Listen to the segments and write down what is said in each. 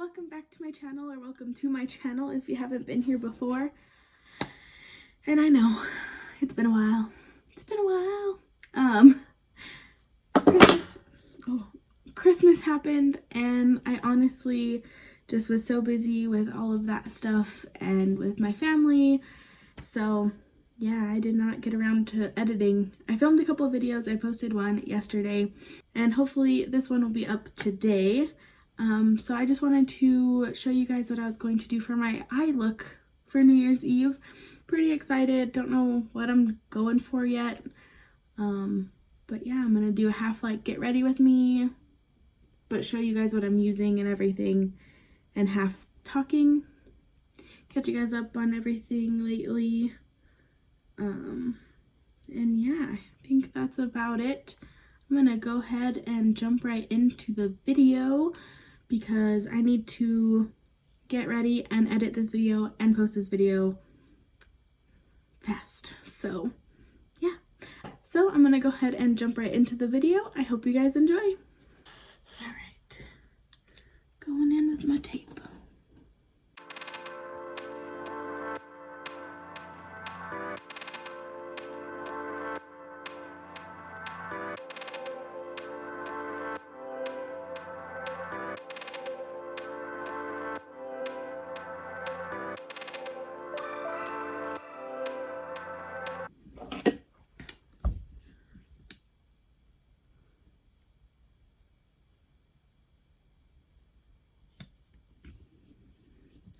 welcome back to my channel, or welcome to my channel if you haven't been here before. And I know it's been a while. Christmas happened, and I honestly just was so busy with all of that stuff and with my family. So yeah, I did not get around to editing. I filmed a couple of videos. I posted one yesterday, and hopefully this one will be up today. So I just wanted to show you guys what I was going to do for my eye look for New Year's Eve. Pretty excited. Don't know what I'm going for yet. But yeah, I'm gonna do a half like get ready with me, but show you guys what I'm using and everything, and half talking, catch you guys up on everything lately. And yeah, I think that's about it. I'm gonna go ahead and jump right into the video because I need to get ready and edit this video and post this video fast. So yeah, so I'm gonna go ahead and jump right into the video. I hope you guys enjoy. All right, going in with my tape.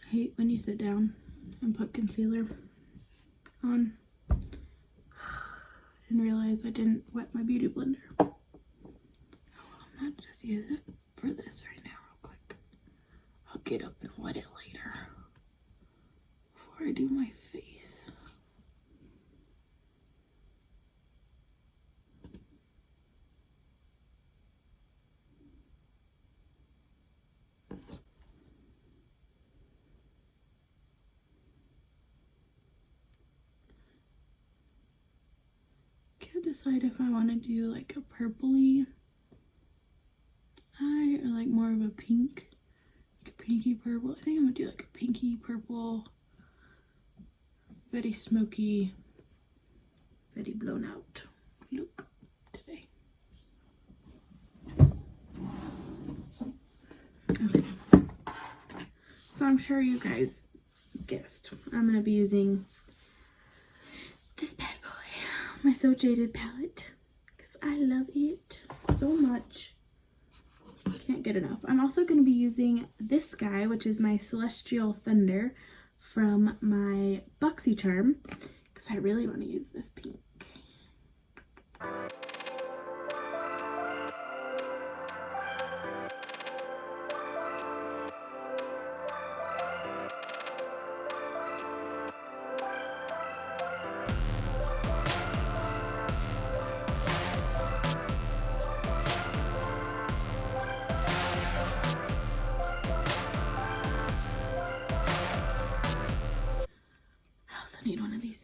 I hate when you sit down and put concealer on and realize I didn't wet my beauty blender. Oh, I'm gonna just use it for this right now real quick. I'll get up and wet it later before I do my face. Can't decide if I want to do like a purpley eye or like more of a pink, like a pinky purple. I think I'm gonna do like a pinky purple, very smoky, very blown out look today. Okay, so I'm sure you guys guessed I'm gonna be using this bad boy, my So Jaded palette, because I love it so much. Can't get enough. I'm also going to be using this guy, which is my Celestial Thunder from my BoxyCharm, because I really want to use this pink. Need one of these.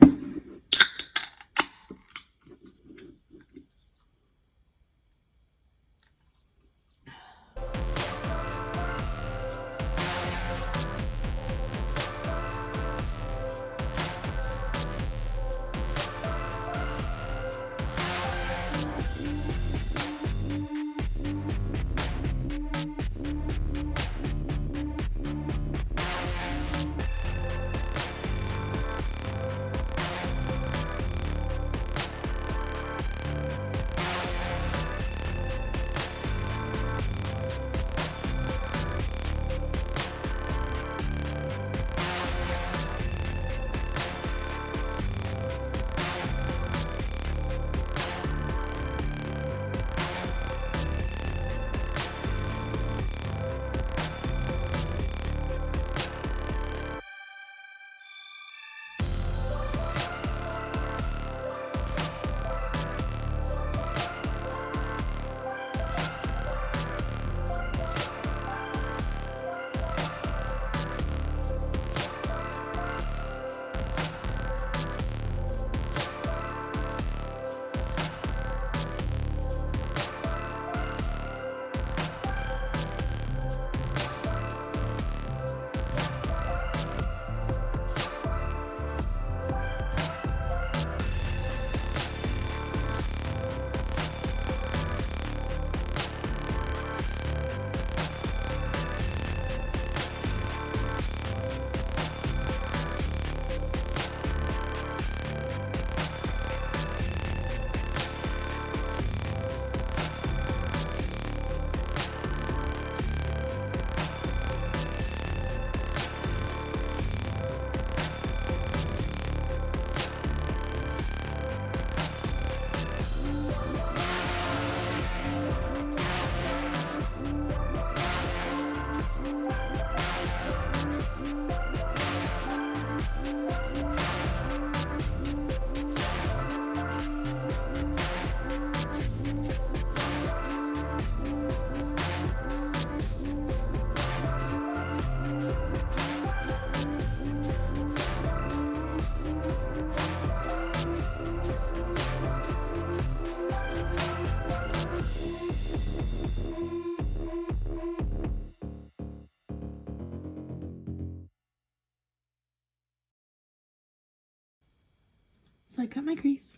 So I cut my crease.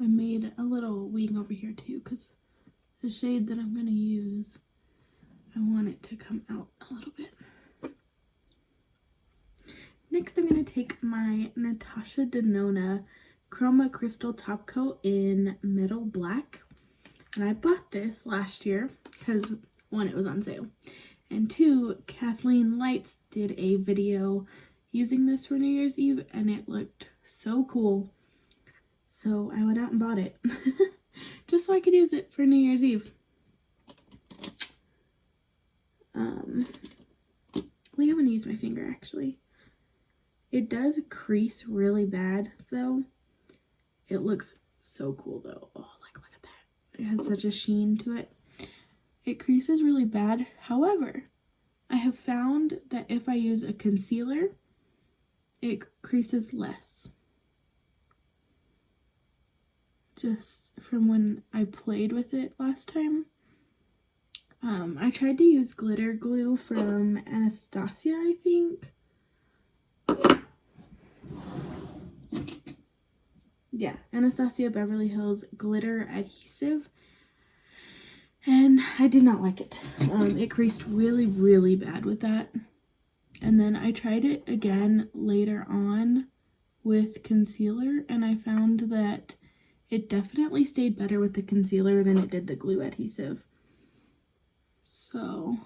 I made a little wing over here too because the shade that I'm going to use, I want it to come out a little bit. Next, I'm going to take my Natasha Denona Chroma Crystal Top Coat in Metal Black. And I bought this last year because, one, it was on sale. And two, Kathleen Lights did a video using this for New Year's Eve and it looked so cool. So I went out and bought it just so I could use it for New Year's Eve. I think I'm gonna use my finger actually. It does crease really bad though. It looks so cool though. Oh, like look at that. It has such a sheen to it. It creases really bad. However, I have found that if I use a concealer, it creases less. Just from when I played with it last time. I tried to use glitter glue from Anastasia, I think. Yeah, Anastasia Beverly Hills glitter adhesive. And I did not like it. It creased really, really bad with that. And then I tried it again later on with concealer, and I found that it definitely stayed better with the concealer than it did the glue adhesive. So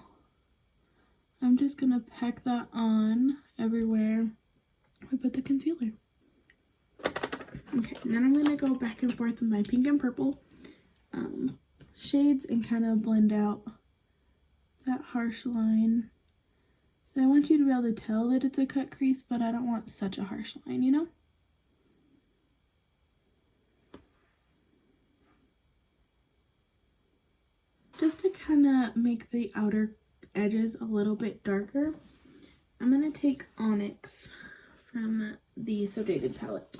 I'm just gonna pack that on everywhere I put the concealer. Okay, and then I'm gonna go back and forth with my pink and purple shades and kind of blend out that harsh line. So I want you to be able to tell that it's a cut crease, but I don't want such a harsh line, you know? Just to kind of make the outer edges a little bit darker, I'm going to take Onyx from the So Jaded palette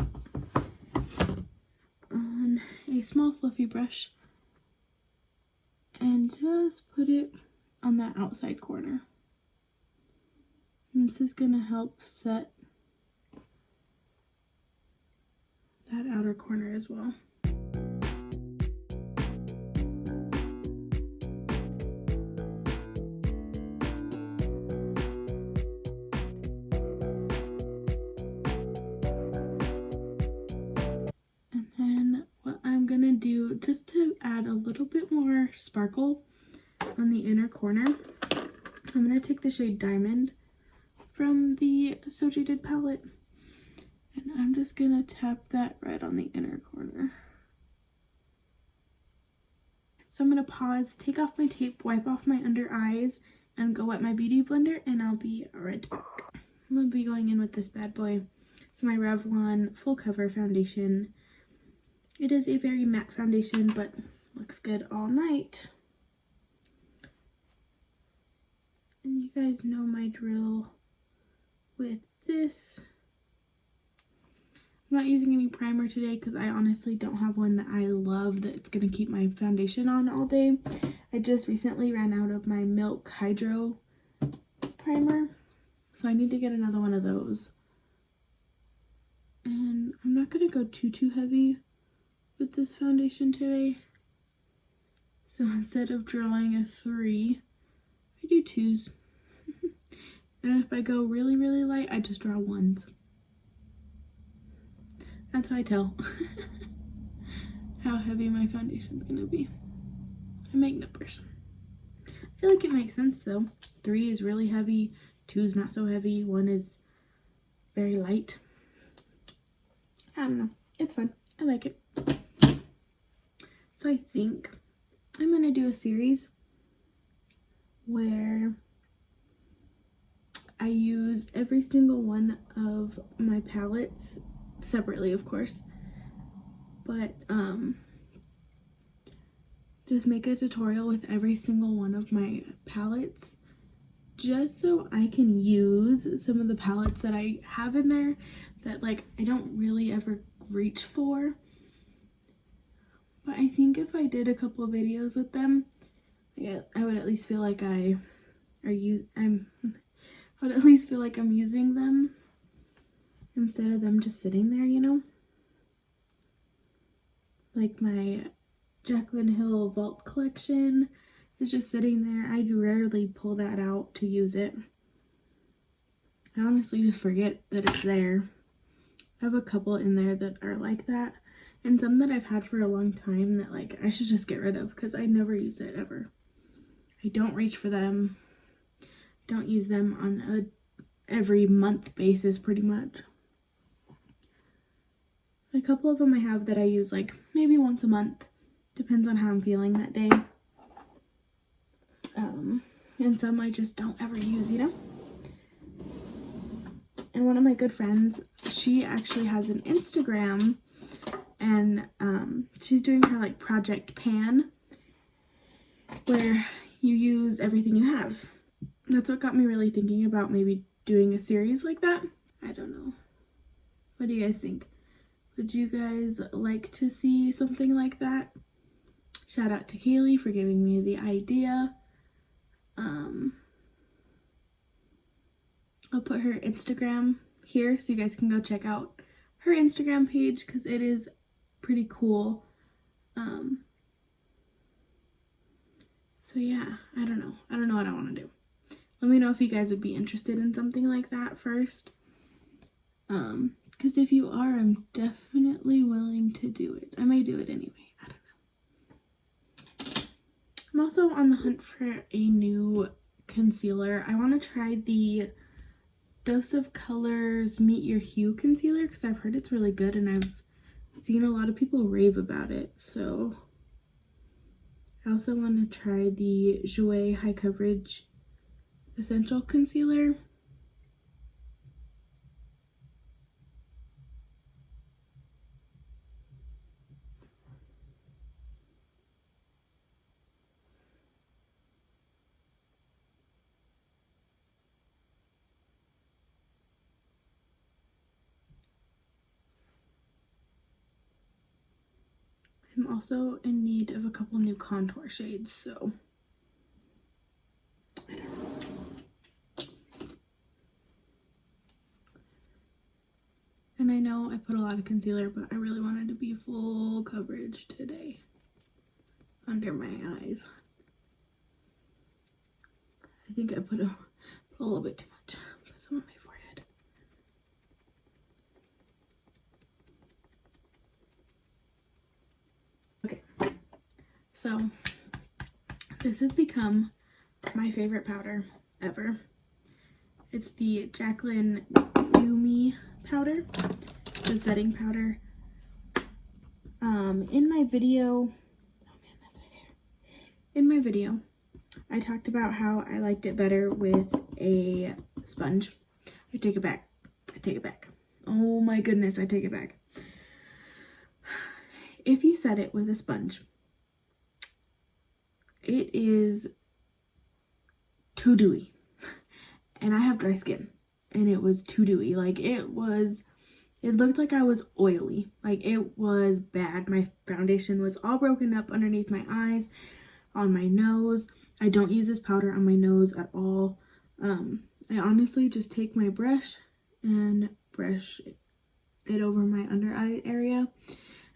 on a small fluffy brush and just put it on that outside corner. And this is going to help set that outer corner as well. And then what I'm going to do, just to add a little bit more sparkle on the inner corner, I'm going to take the shade Diamond from the So Jaded palette, and I'm just gonna tap that right on the inner corner. So I'm gonna pause, take off my tape, wipe off my under eyes, and go wet my beauty blender, and I'll be right back. I'm gonna be going in with this bad boy. It's my Revlon Full Cover Foundation. It is a very matte foundation, but looks good all night. And you guys know my drill with this. I'm not using any primer today because I honestly don't have one that I love that's going to keep my foundation on all day. I just recently ran out of my Milk Hydro primer, so I need to get another one of those. And I'm not going to go too heavy with this foundation today. So instead of drawing a 3, I do 2s. And if I go really light, I just draw 1s. That's how I tell how heavy my foundation's gonna be. I make numbers. I feel like it makes sense though. 3 is really heavy, 2 is not so heavy, 1 is very light. I don't know. It's fun. I like it. So I think I'm gonna do a series where I use every single one of my palettes separately, of course, but just make a tutorial with every single one of my palettes, just so I can use some of the palettes that I have in there that like I don't really ever reach for. But I think if I did a couple of videos with them, I would at least feel like I would at least feel like I'm using them. instead of them just sitting there, you know? Like my Jaclyn Hill Vault collection is just sitting there. I rarely pull that out to use it. I honestly just forget that it's there. I have a couple in there that are like that, and some that I've had for a long time that like I should just get rid of because I never use it ever. I don't reach for them. Don't use them on a every month basis pretty much. A couple of them I have that I use like maybe once a month. Depends on how I'm feeling that day. And some I just don't ever use, you know? And one of my good friends, she actually has an Instagram, and she's doing her like Project Pan, where you use everything you have. That's what got me really thinking about maybe doing a series like that. I don't know. What do you guys think? Would you guys like to see something like that? Shout out to Kaylee for giving me the idea. I'll put her Instagram here so you guys can go check out her Instagram page because it is pretty cool. So yeah, I don't know what I want to do. Let me know if you guys would be interested in something like that first. Because if you are, I'm definitely willing to do it. I may do it anyway. I don't know. I'm also on the hunt for a new concealer. I want to try the Dose of Colors Meet Your Hue concealer because I've heard it's really good and I've seen a lot of people rave about it. So I also want to try the Jouer High Coverage Essential Concealer. I'm also in need of a couple new contour shades, so I don't know. And I know I put a lot of concealer, but I really wanted to be full coverage today under my eyes. I think I put a little bit too much. Put some on my forehead. Okay, so this has become my favorite powder ever. It's the Jaclyn Doomy powder, the setting powder. In my video, oh man, that's right here. In my video, I talked about how I liked it better with a sponge. I take it back. I take it back. Oh my goodness, I take it back. If you set it with a sponge, it is too dewy. And I have dry skin, and it was too dewy. Like it looked like I was oily. Like it was bad. My foundation was all broken up underneath my eyes, on my nose. I don't use this powder on my nose at all. I honestly just take my brush and brush it over my under eye area.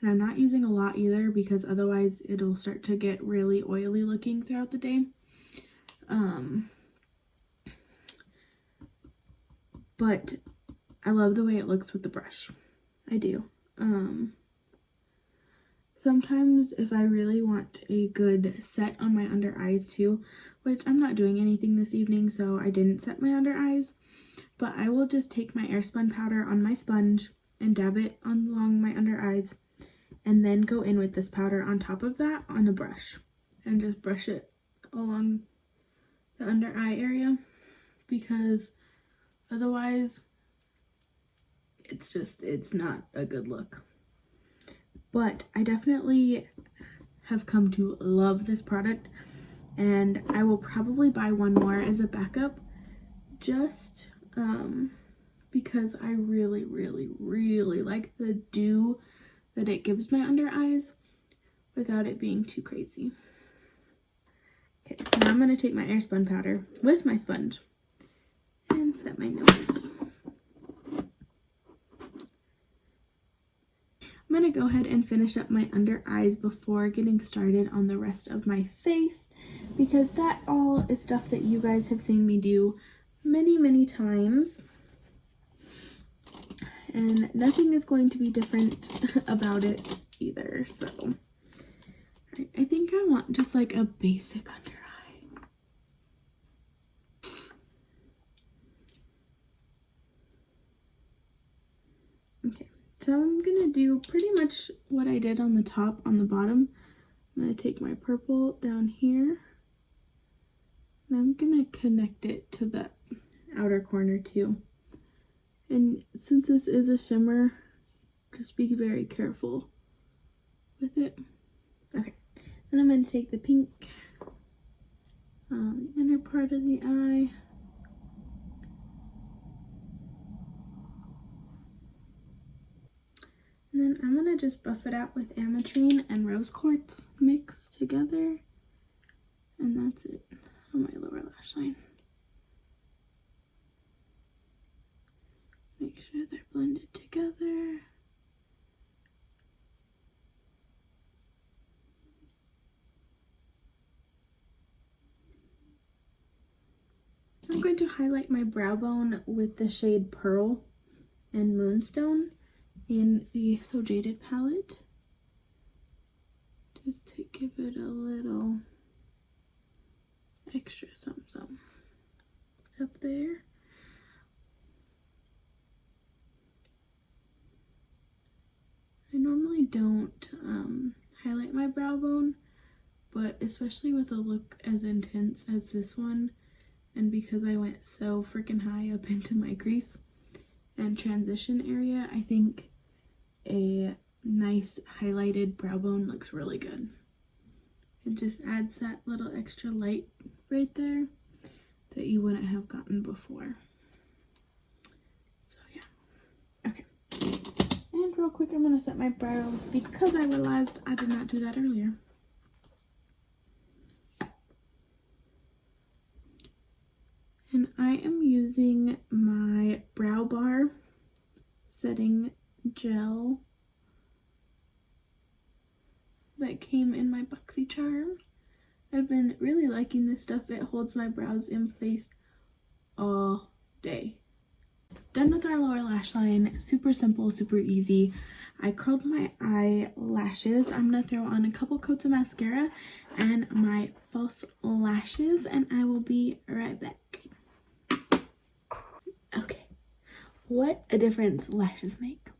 And I'm not using a lot either because otherwise it'll start to get really oily looking throughout the day. But I love the way it looks with the brush. I do. Sometimes if I really want a good set on my under eyes too, which I'm not doing anything this evening, so I didn't set my under eyes, but I will just take my Airspun powder on my sponge and dab it along my under eyes, and then go in with this powder on top of that on a brush and just brush it along the under eye area, because otherwise it's not a good look. But I definitely have come to love this product, and I will probably buy one more as a backup just because I really, really, really like the dew that it gives my under eyes without it being too crazy. Okay, now I'm going to take my Airspun powder with my sponge and set my nose. going to go ahead and finish up my under eyes before getting started on the rest of my face, because that all is stuff that you guys have seen me do many times. And nothing is going to be different about it either. So I think I want just like a basic under eye. Okay, so I'm gonna do pretty much what I did on the top, on the bottom. I'm gonna take my purple down here and I'm gonna connect it to the outer corner too. And since this is a shimmer, just be very careful with it. Okay, then I'm going to take the pink on the inner part of the eye. And then I'm going to just buff it out with ametrine and rose quartz mixed together. And that's it on my lower lash line. Make sure they're blended together. I'm going to highlight my brow bone with the shade Pearl and Moonstone in the So Jaded palette, just to give it a little extra something up there. I normally don't highlight my brow bone, but especially with a look as intense as this one, and because I went so freaking high up into my crease and transition area, I think a nice highlighted brow bone looks really good. It just adds that little extra light right there that you wouldn't have gotten before. So yeah, okay. And real quick, I'm going to set my brows because I realized I did not do that earlier. And I am using my Brow Bar setting gel that came in my BoxyCharm. I've been really liking this stuff. It holds my brows in place all day. Done with our lower lash line. Super simple, super easy. I curled my eyelashes. I'm going to throw on a couple coats of mascara and my false lashes, and I will be right back. Okay, what a difference lashes make.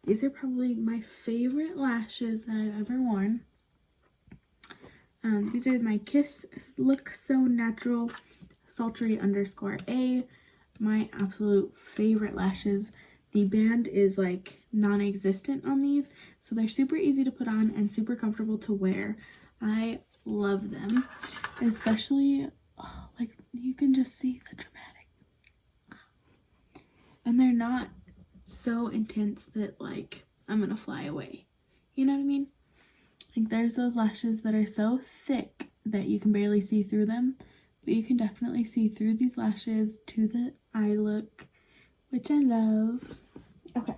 These are probably my favorite lashes that I've ever worn. These are my Kiss Look So Natural Sultry _A. My absolute favorite lashes. The band is like non-existent on these, so they're super easy to put on and super comfortable to wear. I love them, especially like you can just see the dramatic, and they're not so intense that like I'm gonna fly away, you know what I mean? Like there's those lashes that are so thick that you can barely see through them, but you can definitely see through these lashes to the eye look, which I love. Okay,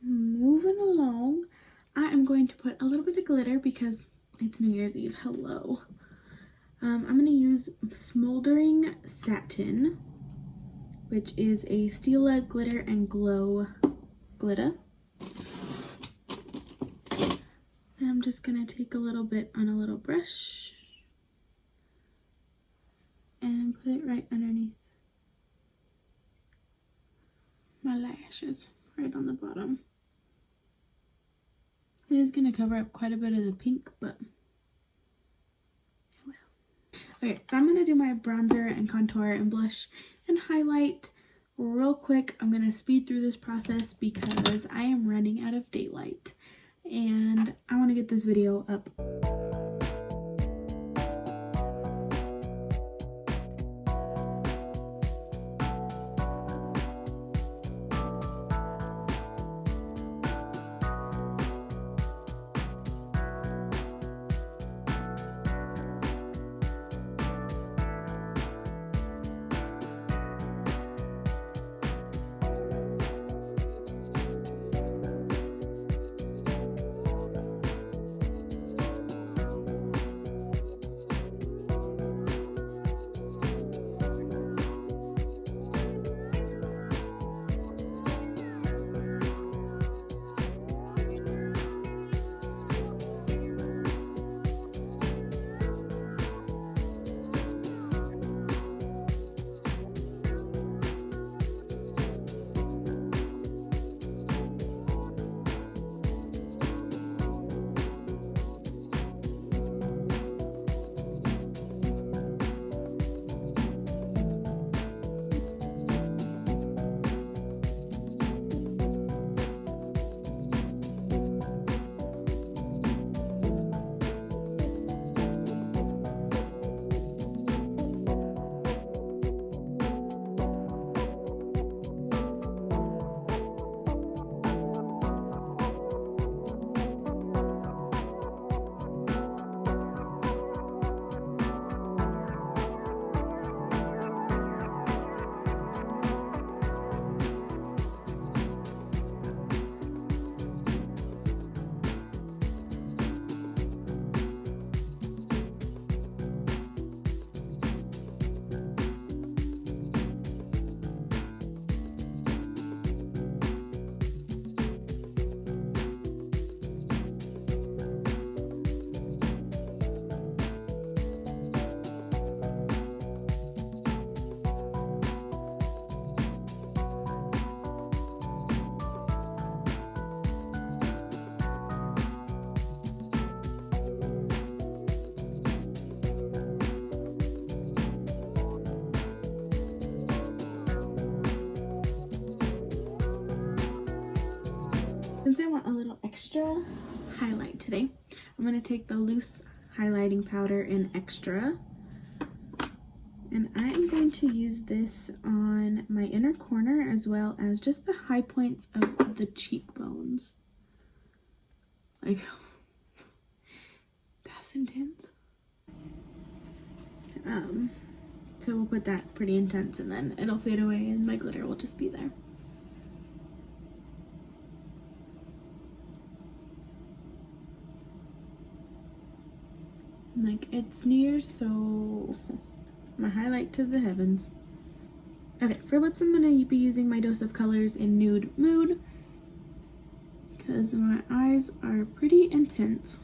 moving along, I am going to put a little bit of glitter because it's New Year's Eve. Hello. I'm going to use Smoldering Satin, which is a Stila Glitter and Glow glitter. And I'm just going to take a little bit on a little brush and put it right underneath my lashes, right on the bottom. It is going to cover up quite a bit of the pink, but it will. Okay, so I'm going to do my bronzer and contour and blush and highlight real quick. I'm going to speed through this process because I am running out of daylight and I want to get this video up. want a little extra highlight today. I'm going to take the loose highlighting powder in Extra, and I am going to use this on my inner corner as well as just the high points of the cheekbones. Like, that's intense. So we'll put that pretty intense and then it'll fade away and my glitter will just be there. Like, it's New Year's, so my highlight to the heavens. Okay, for lips I'm going to be using my Dose of Colors in Nude Mood because my eyes are pretty intense.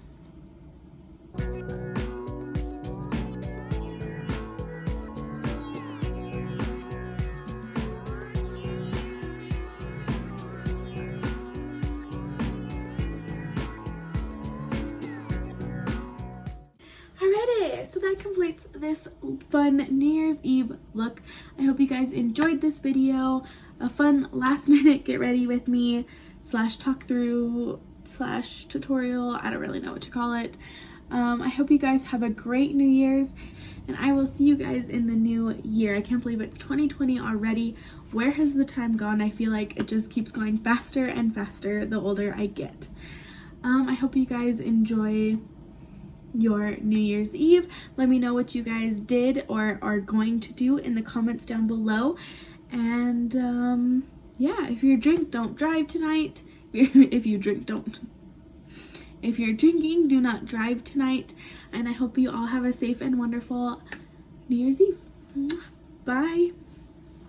Alrighty, so that completes this fun New Year's Eve look. I hope you guys enjoyed this video. A fun last minute get ready with me / talk through / tutorial. I don't really know what to call it. I hope you guys have a great New Year's and I will see you guys in the new year. I can't believe it's 2020 already. Where has the time gone? I feel like it just keeps going faster and faster the older I get. I hope you guys enjoy your New Year's Eve. Let me know what you guys did or are going to do in the comments down below. And yeah, if you drink, don't drive tonight. If you're drinking, do not drive tonight. And I hope you all have a safe and wonderful New Year's Eve. Bye.